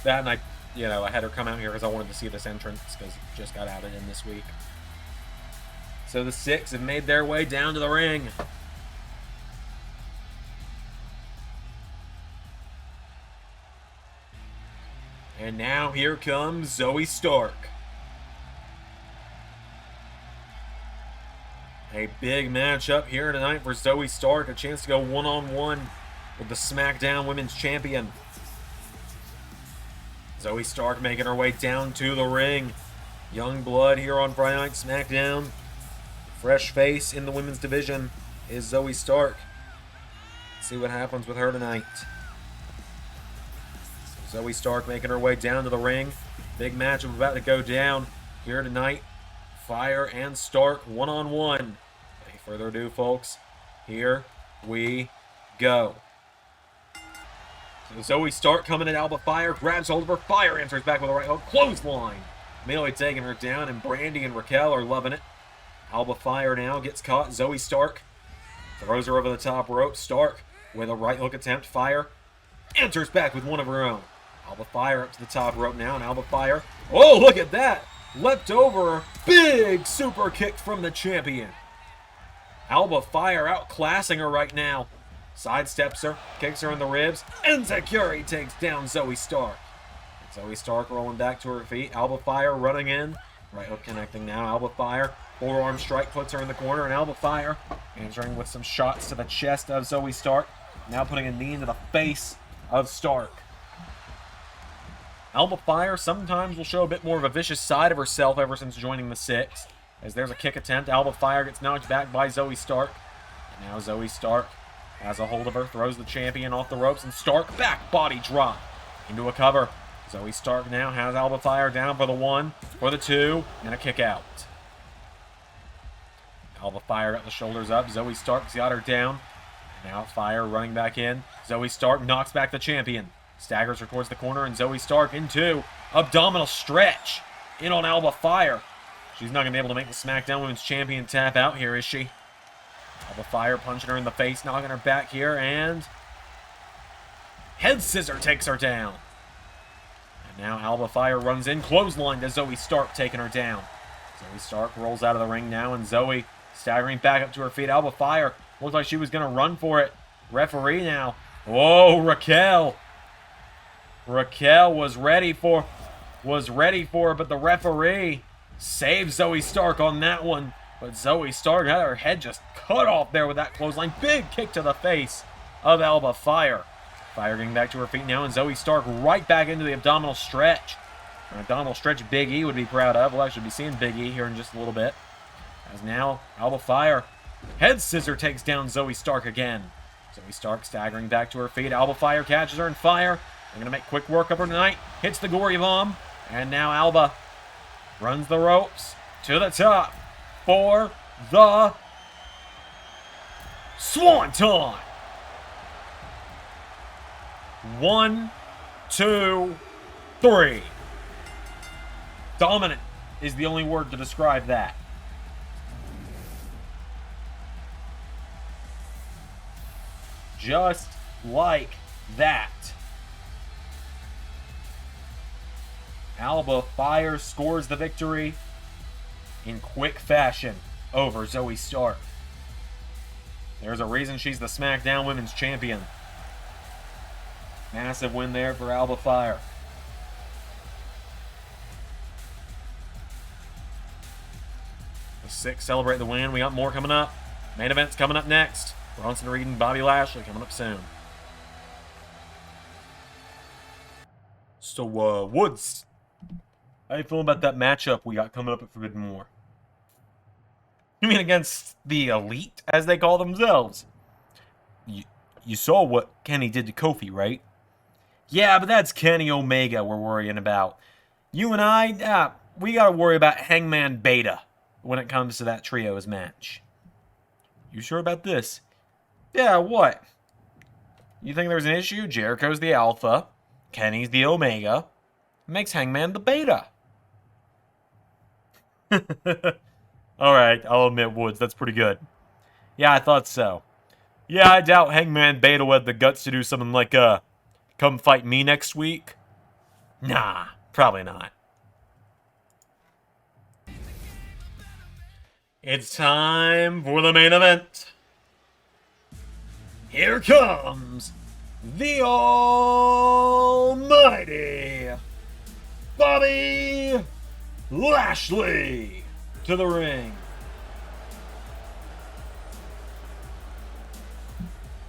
That, and I had her come out here because I wanted to see this entrance because it just got added in this week. So the 6 have made their way down to the ring. And now here comes Zoe Stark. A big matchup here tonight for Zoe Stark. A chance to go one-on-one with the SmackDown Women's Champion. Zoe Stark making her way down to the ring. Young blood here on Friday Night SmackDown. Fresh face in the women's division is Zoe Stark. Let's see what happens with her tonight. Zoe Stark making her way down to the ring. Big matchup about to go down here tonight. Fyre and Stark one-on-one. Without further ado, folks, here we go. So Zoe Stark coming at Alba Fyre, grabs hold of her. Fyre answers back with a right hook, clothesline. Immediately taking her down, and Brandy and Raquel are loving it. Alba Fyre now gets caught. Zoe Stark throws her over the top rope. Stark with a right hook attempt. Fyre answers back with one of her own. Alba Fyre up to the top rope now, and Alba Fyre, oh, look at that! Leapt over, big super kick from the champion. Alba Fyre outclassing her right now. Sidesteps her, kicks her in the ribs, and Enziguri takes down Zoe Stark. Zoe Stark rolling back to her feet. Alba Fyre running in. Right hook connecting now. Alba Fyre, forearm strike puts her in the corner, and Alba Fyre answering with some shots to the chest of Zoe Stark. Now putting a knee into the face of Stark. Alba Fyre sometimes will show a bit more of a vicious side of herself ever since joining the 6. As there's a kick attempt, Alba Fyre gets knocked back by Zoe Stark. And now Zoe Stark has a hold of her, throws the champion off the ropes, and Stark back body drop into a cover. Zoe Stark now has Alba Fyre down for the 1, for the 2, and a kick out. Alba Fyre got the shoulders up. Zoe Stark's got her down. And now Fyre running back in. Zoe Stark knocks back the champion. Staggers her towards the corner, and Zoe Stark into abdominal stretch in on Alba Fyre. She's not going to be able to make the SmackDown Women's Champion tap out here, is she? Alba Fyre punching her in the face, knocking her back here, and head scissor takes her down. And now Alba Fyre runs in, clothesline to Zoe Stark, taking her down. Zoe Stark rolls out of the ring now, and Zoe staggering back up to her feet. Alba Fyre looked like she was going to run for it. Referee now. Whoa, Raquel. Raquel was ready for it, but the referee saved Zoe Stark on that one. But Zoe Stark had her head just cut off there with that clothesline. Big kick to the face of Alba Fyre. Fyre getting back to her feet now, and Zoe Stark right back into the abdominal stretch. An abdominal stretch Big E would be proud of. We'll actually be seeing Big E here in just a little bit. As now Alba Fyre head scissor takes down Zoe Stark again. Zoe Stark staggering back to her feet. Alba Fyre catches her, and Fyre, they're going to make quick work of her tonight. Hits the gory bomb. And now Alba runs the ropes to the top for the Swanton. 1, 2, 3. Dominant is the only word to describe that. Just like that. Alba Fyre scores the victory in quick fashion over Zoe Stark. There's a reason she's the SmackDown Women's Champion. Massive win there for Alba Fyre. The 6 celebrate the win. We got more coming up. Main event's coming up next. Bronson Reed and Bobby Lashley coming up soon. So, Woods, how you feeling about that matchup we got coming up at Forbidden War? You mean against the Elite, as they call themselves? You saw what Kenny did to Kofi, right? Yeah, but that's Kenny Omega we're worrying about. You and I, we gotta worry about Hangman Beta. when it comes to that trios match. You sure about this? Yeah, what? You think there's an issue? Jericho's the Alpha. Kenny's the Omega. Makes Hangman the Beta. Alright, I'll admit, Woods, that's pretty good. Yeah, I thought so. Yeah, I doubt Hangman Beta will have the guts to do something like, come fight me next week. Nah, probably not. It's time for the main event. Here comes the almighty Bobby Lashley to the ring.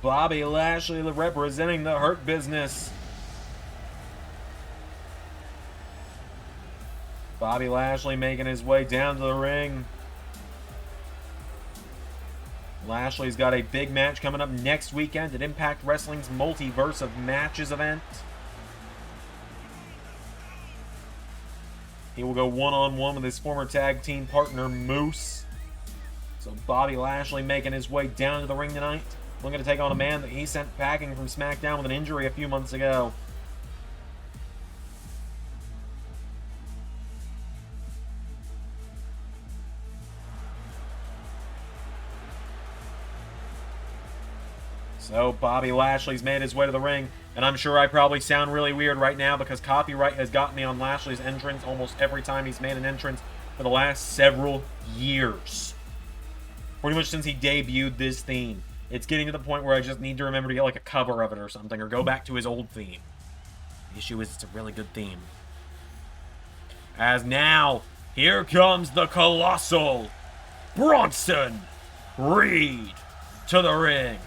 Bobby Lashley representing the Hurt Business. Bobby Lashley making his way down to the ring. Lashley's got a big match coming up next weekend at Impact Wrestling's Multiverse of Matches event. He will go one-on-one with his former tag team partner, Moose. So Bobby Lashley making his way down to the ring tonight. Looking to take on a man that he sent packing from Smackdown with an injury a few months ago. So Bobby Lashley's made his way to the ring, and I'm sure I probably sound really weird right now because copyright has got me on Lashley's entrance almost every time he's made an entrance for the last several years. Pretty much since he debuted this theme. It's getting to the point where I just need to remember to get like a cover of it or something, or go back to his old theme. The issue is it's a really good theme. As now, here comes the colossal Bronson Reed to the ring.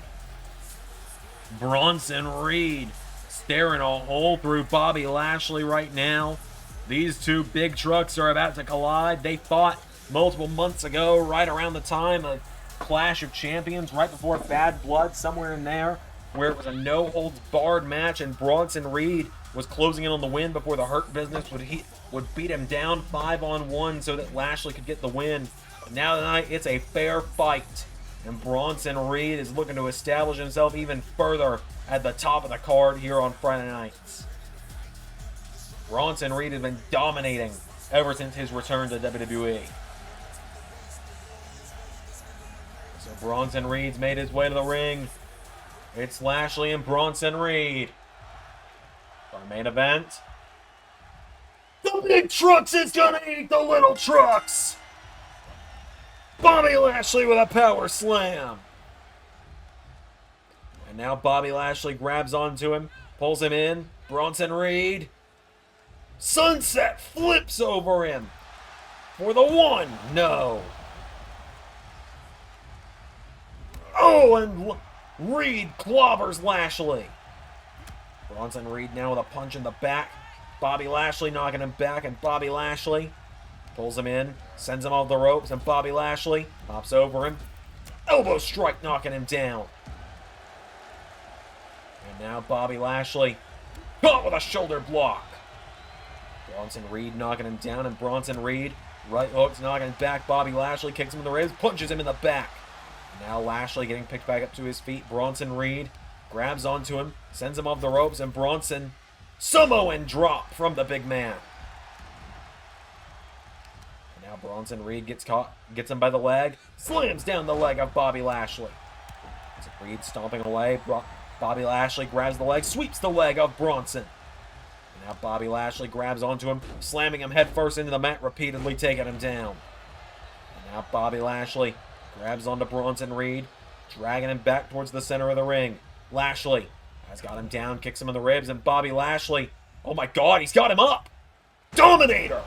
Bronson Reed staring a hole through Bobby Lashley right now. These two big trucks are about to collide. They fought multiple months ago, right around the time of Clash of Champions, right before Bad Blood, somewhere in there, where it was a no-holds-barred match, and Bronson Reed was closing in on the win before the Hurt Business would beat him down 5-on-1 so that Lashley could get the win. But now tonight, it's a fair fight, and Bronson Reed is looking to establish himself even further at the top of the card here on Friday nights. Bronson Reed has been dominating ever since his return to WWE. So Bronson Reed's made his way to the ring. It's Lashley and Bronson Reed. Our main event. The big trucks is gonna eat the little trucks. Bobby Lashley with a power slam. And now Bobby Lashley grabs onto him, pulls him in. Bronson Reed. Sunset flips over him. For the one. No. Oh, and Reed clobbers Lashley. Bronson Reed now with a punch in the back. Bobby Lashley knocking him back, and Bobby Lashley pulls him in, sends him off the ropes, and Bobby Lashley hops over him. Elbow strike knocking him down. And now Bobby Lashley caught with a shoulder block. Bronson Reed knocking him down, and Bronson Reed right hooks, knocking him back. Bobby Lashley kicks him in the ribs, punches him in the back. Now Lashley getting picked back up to his feet. Bronson Reed grabs onto him, sends him off the ropes, and Bronson Samoan drop from the big man. And now Bronson Reed gets caught, gets him by the leg, slams down the leg of Bobby Lashley. So Reed stomping away. Bobby Lashley grabs the leg, sweeps the leg of Bronson. And now Bobby Lashley grabs onto him, slamming him headfirst into the mat, repeatedly taking him down. And now Bobby Lashley grabs onto Bronson Reed, dragging him back towards the center of the ring. Lashley has got him down, kicks him in the ribs, and Bobby Lashley, oh my God, he's got him up! Dominator!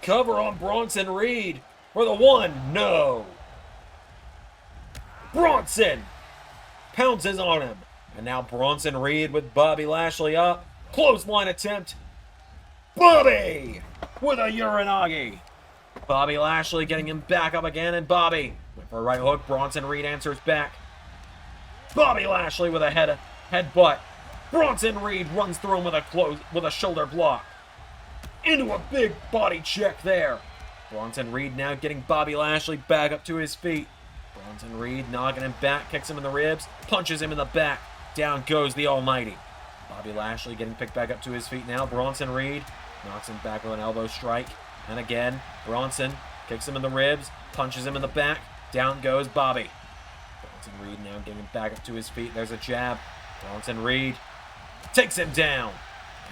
Cover on Bronson Reed for the one, no! Bronson pounces on him, and now Bronson Reed with Bobby Lashley up. Clothesline attempt. Bobby with a Uranagi. Bobby Lashley getting him back up again, and Bobby went for a right hook. Bronson Reed answers back. Bobby Lashley with a headbutt. Bronson Reed runs through him with a shoulder block. Into a big body check there. Bronson Reed now getting Bobby Lashley back up to his feet. Bronson Reed knocking him back, kicks him in the ribs, punches him in the back. Down goes the Almighty. Bobby Lashley getting picked back up to his feet now. Bronson Reed knocks him back with an elbow strike. And again, Bronson kicks him in the ribs, punches him in the back. Down goes Bobby. Bronson Reed now getting him back up to his feet. There's a jab. Bronson Reed takes him down.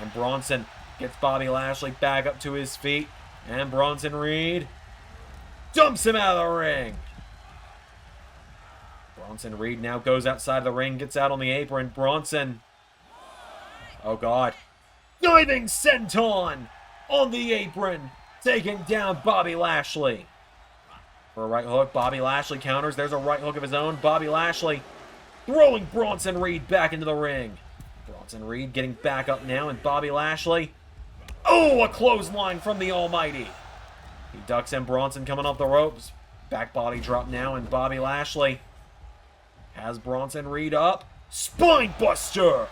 And Bronson gets Bobby Lashley back up to his feet. And Bronson Reed dumps him out of the ring. Bronson Reed now goes outside the ring, gets out on the apron. Bronson. Oh, God. Diving senton on the apron, taking down Bobby Lashley. For a right hook, Bobby Lashley counters. There's a right hook of his own. Bobby Lashley throwing Bronson Reed back into the ring. Bronson Reed getting back up now, and Bobby Lashley. Oh, a clothesline from the Almighty. He ducks in. Bronson coming off the ropes. Back body drop now, and Bobby Lashley has Bronson Reed up. Spine buster.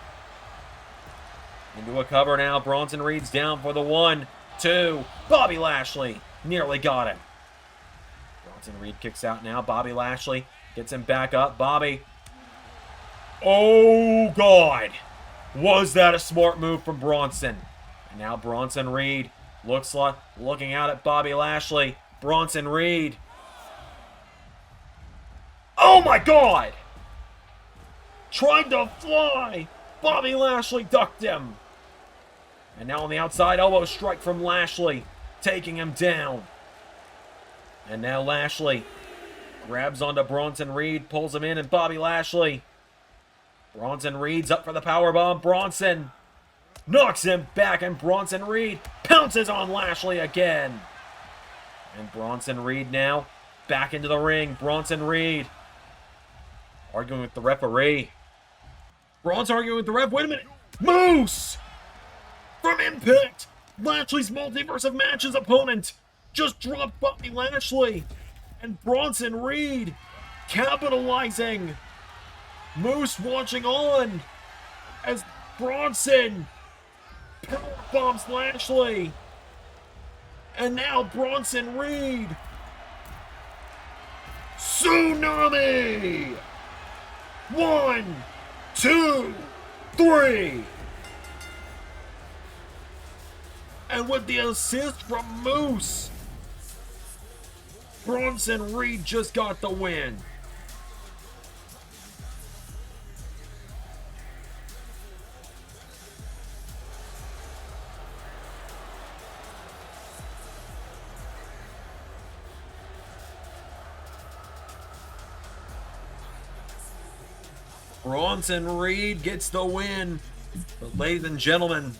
Into a cover now. Bronson Reed's down for the 1, 2. Bobby Lashley nearly got him. Bronson Reed kicks out now. Bobby Lashley gets him back up. Bobby. Oh, God. Was that a smart move from Bronson? And now Bronson Reed looking out at Bobby Lashley. Bronson Reed. Oh, my God. Trying to fly. Bobby Lashley ducked him. And now on the outside, elbow strike from Lashley, taking him down. And now Lashley grabs onto Bronson Reed, pulls him in, and Bobby Lashley. Bronson Reed's up for the powerbomb. Bronson knocks him back, and Bronson Reed pounces on Lashley again. And Bronson Reed now back into the ring. Bronson Reed arguing with the referee. Braun's arguing with the ref. Wait a minute. Moose! From Impact! Lashley's Multiverse of Matches opponent just dropped Bobby Lashley. And Bronson Reed capitalizing. Moose watching on as Bronson powerbombs Lashley. And now Bronson Reed. Tsunami! 1, 2, 3. And with the assist from Moose, Bronson Reed just got the win. Bronson Reed gets the win. But ladies and gentlemen,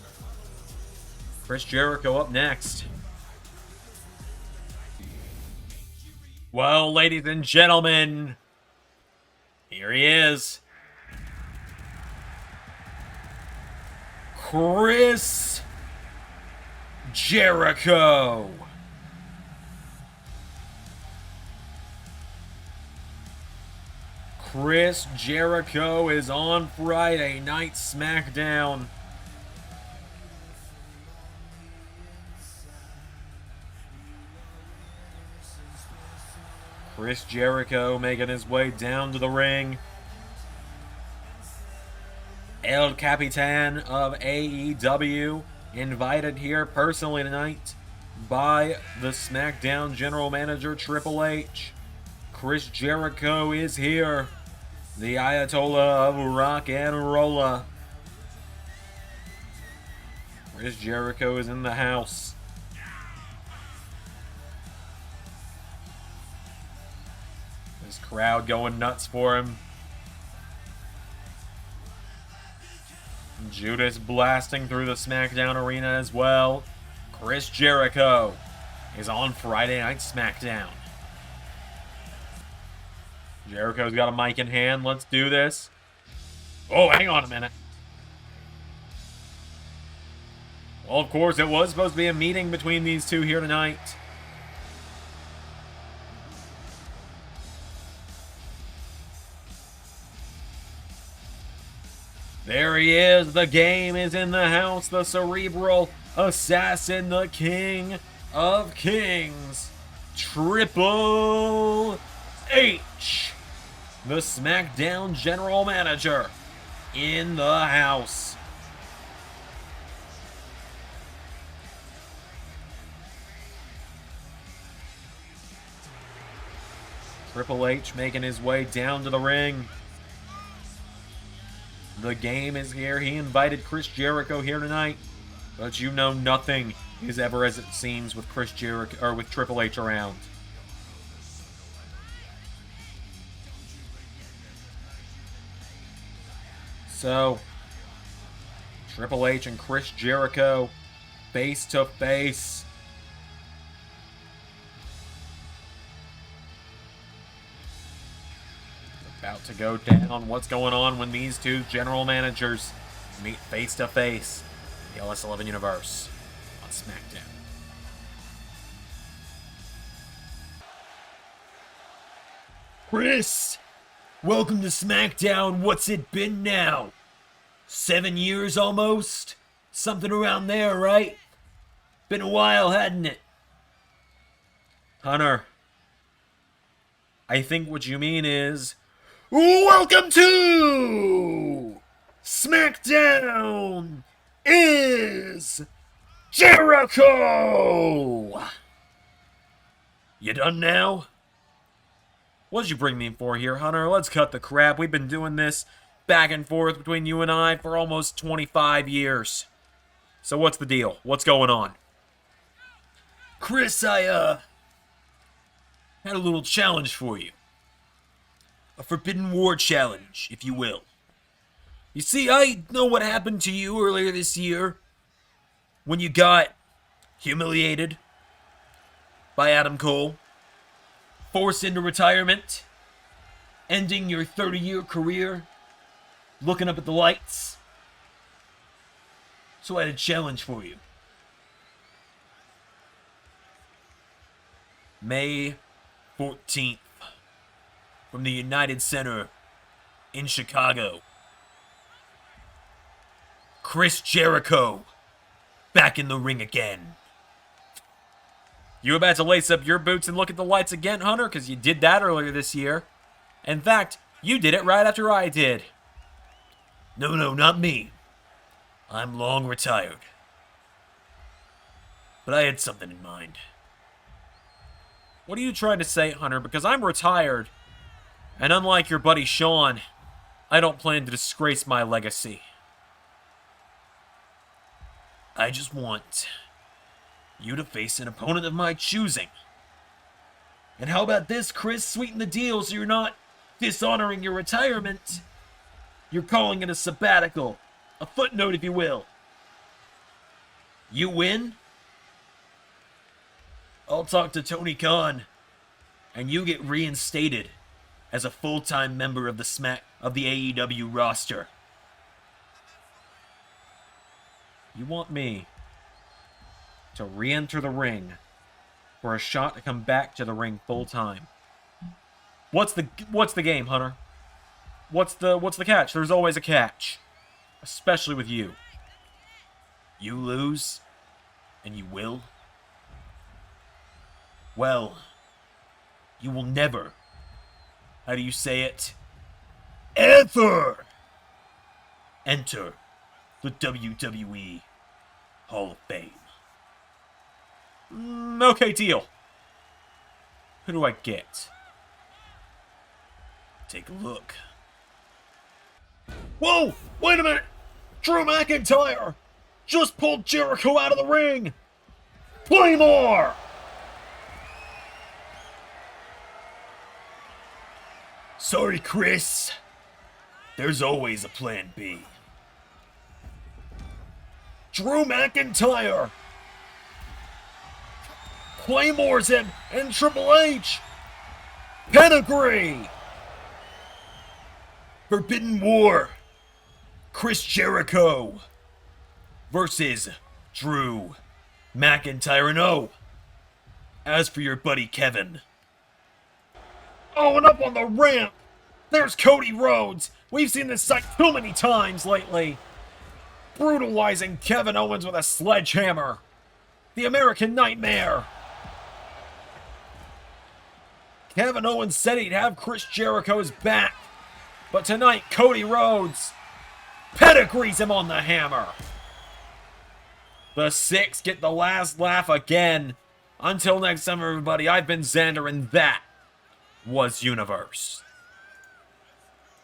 Chris Jericho up next. Well, ladies and gentlemen, here he is. Chris Jericho. Chris Jericho is on Friday Night Smackdown. Chris Jericho making his way down to the ring. El Capitan of AEW invited here personally tonight by the SmackDown General Manager Triple H. Chris Jericho is here. The Ayatollah of Rock and Rolla. Chris Jericho is in the house. This crowd going nuts for him. Judas blasting through the SmackDown arena as well. Chris Jericho is on Friday Night SmackDown. Jericho's got a mic in hand. Let's do this. Oh, hang on a minute. Well, of course, it was supposed to be a meeting between these two here tonight. There he is. The game is in the house. The cerebral assassin, the king, of Kings, Triple H, the SmackDown General Manager, in the house. Triple H making his way down to the ring. The game is here. He invited Chris Jericho here tonight, but you know nothing is ever as it seems with Chris Jericho or with Triple H around. So, Triple H and Chris Jericho face to face. About to go down. What's going on when these two general managers meet face to face in the LS11 universe on SmackDown? Chris, welcome to SmackDown. What's it been now? 7 years almost? Something around there, right? Been a while, hadn't it? Hunter, I think what you mean is, welcome to SmackDown is Jericho! You done now? What'd you bring me for here, Hunter? Let's cut the crap. We've been doing this back and forth between you and I for almost 25 years. So what's the deal? What's going on? Chris, I, had a little challenge for you. A Forbidden War challenge, if you will. You see, I know what happened to you earlier this year when you got humiliated by Adam Cole, forced into retirement, ending your 30-year career, looking up at the lights. So I had a challenge for you. May 14th. From the United Center in Chicago. Chris Jericho, back in the ring again. You about to lace up your boots and look at the lights again, Hunter? Because you did that earlier this year. In fact, you did it right after I did. No, not me. I'm long retired. But I had something in mind. What are you trying to say, Hunter? Because I'm retired. And unlike your buddy Sean, I don't plan to disgrace my legacy. I just want you to face an opponent of my choosing. And how about this, Chris? Sweeten the deal so you're not dishonoring your retirement. You're calling it a sabbatical. A footnote, if you will. You win, I'll talk to Tony Khan, and you get reinstated as a full-time member of the AEW roster. You want me to re-enter the ring for a shot to come back to the ring full-time. What's the game, Hunter? What's the catch? There's always a catch. Especially with you. You lose, and you will. Well, you will never, how do you say it, ever enter the WWE Hall of Fame. Okay, deal. Who do I get? Take a look. Whoa! Wait a minute! Drew McIntyre just pulled Jericho out of the ring! Play more! Sorry, Chris. There's always a plan B. Drew McIntyre claymores him and Triple H. Pedigree. Forbidden War. Chris Jericho versus Drew McIntyre. And oh, as for your buddy Kevin. Oh, and up on the ramp, there's Cody Rhodes. We've seen this sight too many times lately. Brutalizing Kevin Owens with a sledgehammer. the American Nightmare. Kevin Owens said he'd have Chris Jericho's back, but tonight Cody Rhodes pedigrees him on the hammer. The Six get the last laugh again. Until next time, everybody, I've been Xander, and that was Universe.